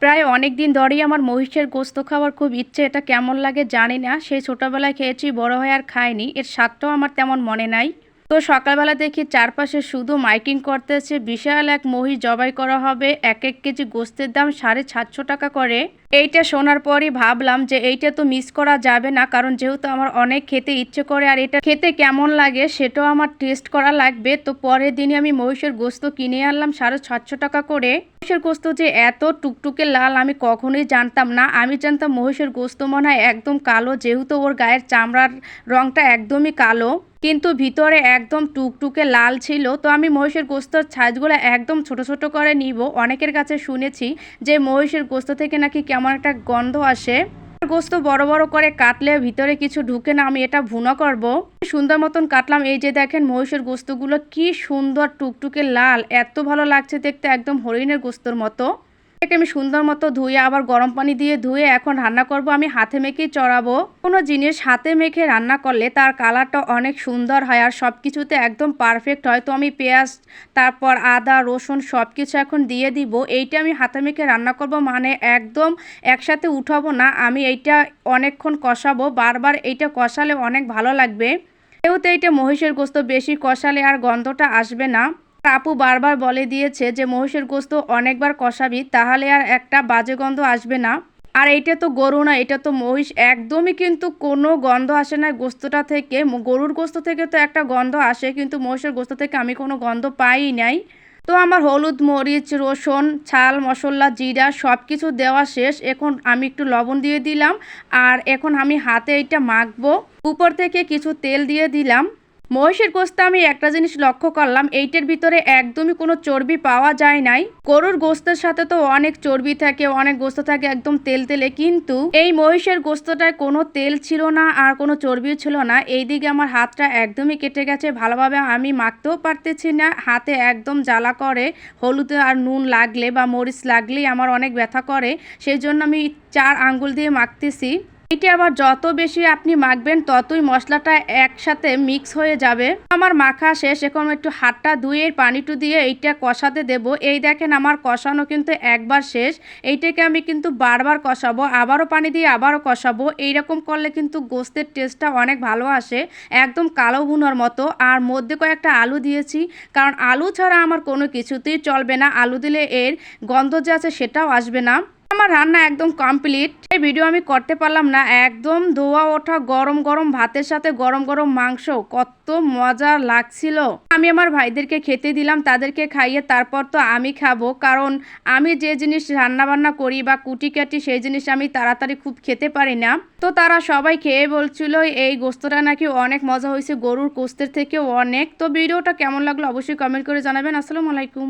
প্রায় অনেক দিন ধরেই আমার মহিষের গোস্ত খাওয়ার খুব ইচ্ছে। এটা কেমন লাগে জানি না। সেই ছোটবেলায় খেয়েছি, বড় হয়ে আর খাইনি। এর স্বাদটাও আমার তেমন মনে নাই। তো সকালবেলা দেখি চারপাশে শুধু মাইকিং করতেছে, বিশাল এক মহিষ জবাই করা হবে, এক এক কেজি গোস্তের দাম 750 টাকা করে। এইটা শোনার পরই ভাবলাম যে এইটা তো মিস করা যাবে না, কারণ যেহেতু আমার অনেক খেতে ইচ্ছে করে আর এটা খেতে কেমন লাগে সেটাও আমার টেস্ট করা লাগবে। তো পরের দিনই আমি মহিষের গোস্ত কিনে আনলাম 750 টাকা করে। মহিষের গোস্ত যে এত টুকটুকে লাল আমি কখনোই জানতাম না। আমি জানতাম মহিষের গোস্ত মনে হয় একদম কালো, যেহেতু ওর গায়ের চামড়ার রংটা একদমই কালো, কিন্তু ভিতরে একদম টুকটুকে লাল ছিল। তো আমি মহিষের গোস্তের সাইজগুলো একদম ছোট ছোট করে নিব। অনেকের কাছে শুনেছি যে মহিষের গোস্ত থেকে নাকি কেমন একটা গন্ধ আসে। গোস্ত বড় বড় করে কাটলে ভিতরে কিছু ঢুকে না, আমি এটা ভুনা করব। সুন্দর মতন কাটলাম। এই যে দেখেন মহিষের গোস্তগুলো কি সুন্দর টুকটুকে লাল, এত ভালো লাগছে দেখতে, একদম হরিণের গোস্তর মতো। এটাকে আমি সুন্দর মতো ধুয়ে আবার গরম পানি দিয়ে ধুয়ে এখন রান্না করব। আমি হাতে মেখেই চড়াবো। কোনো জিনিস হাতে মেখে রান্না করলে তার কালারটা অনেক সুন্দর হয় আর সব কিছুতে একদম পারফেক্ট হয়। তো আমি পেঁয়াজ, তারপর আদা রসুন সব কিছু এখন দিয়ে দিব। এইটা আমি হাতে মেখে রান্না করব, মানে একদম একসাথে উঠাবো না। আমি এইটা অনেকক্ষণ কষাবো, বারবার এইটা কষালে অনেক ভালো লাগবে। যেহেতু এইটা মহিষের গোস্ত, বেশি কষালে আর গন্ধটা আসবে না। আপু বারবার বলে দিয়েছে যে মহিষের গোস্ত অনেকবার কষাবি, তাহলে আর একটা বাজে গন্ধ আসবে না। আর এইটা তো গরু না, এটা তো মহিষ, একদমই কিন্তু কোনো গন্ধ আসে না গোস্তটা থেকে। গরুর গোস্ত থেকে তো একটা গন্ধ আসে, কিন্তু মহিষের গোস্ত থেকে আমি কোনো গন্ধ পাই নাই। তো আমার হলুদ মরিচ রসুন ছাল মশলা জিরা সব কিছু দেওয়া শেষ। এখন আমি একটু লবণ দিয়ে দিলাম আর এখন আমি হাতে এটা মাখবো। উপর থেকে কিছু তেল দিয়ে দিলাম। মহিষের গোস্তে আমি একটা জিনিস লক্ষ্য করলাম, এইটার ভিতরে একদমই কোনো চর্বি পাওয়া যায় নাই। গরুর গোস্তের সাথে তো অনেক চর্বি থাকে, অনেক গোস্ত থাকে একদম তেল তেলে, কিন্তু এই মহিষের গোস্তটায় কোনো তেল ছিল না আর কোনো চর্বিও ছিল না। এইদিকে আমার হাতটা একদমই কেটে গেছে, ভালোভাবে আমি মাখতেও পারতেছি না। হাতে একদম জ্বালা করে, হলুদ আর নুন লাগলে বা মরিচ লাগলেই আমার অনেক ব্যথা করে। সেই জন্য আমি 4 আঙ্গুল দিয়ে মাখতেছি। এটা আবার যত বেশি আপনি মাখবেন ততই মশলাটা একসাথে মিক্স হয়ে যাবে। আমার মাখা শেষ, এখন একটু হাতটা ধুয়ে পানিটু দিয়ে এইটা কষাতে দেব। এই দেখেন আমার কষানো কিন্তু একবার শেষ। এইটাকে আমি কিন্তু বারবার কষাবো, আবারও পানি দিয়ে আবারও কষাবো। এইরকম করলে কিন্তু গোস্তের টেস্টটা অনেক ভালো আসে, একদম কালো ভুনার মতো। আর মধ্যে কয়েকটা আলু দিয়েছি, কারণ আলু ছাড়া আমার কোনো কিছুতেই চলবে না। আলু দিলে এর গন্ধ যে আছে সেটাও আসবে না। আমার রান্না একদম কমপ্লিট। এই ভিডিও আমি করতে পারলাম না, একদম ধোয়া ওঠা গরম গরম ভাতের সাথে গরম গরম মাংস, কত মজা লাগছিল। আমি আমার ভাইদেরকে খেতে দিলাম, তাদেরকে খাইয়ে তারপর তো আমি খাবো, কারণ আমি যে জিনিস রান্না বান্না করি বা কুটি কাটি সেই জিনিস আমি তাড়াতাড়ি খুব খেতে পারি না। তো তারা সবাই খেয়ে বলছিল এই গোস্তটা নাকি অনেক মজা হয়েছে, গরুর গোস্তের থেকেও অনেক। তো ভিডিওটা কেমন লাগলো অবশ্যই কমেন্ট করে জানাবেন। আসসালামু আলাইকুম।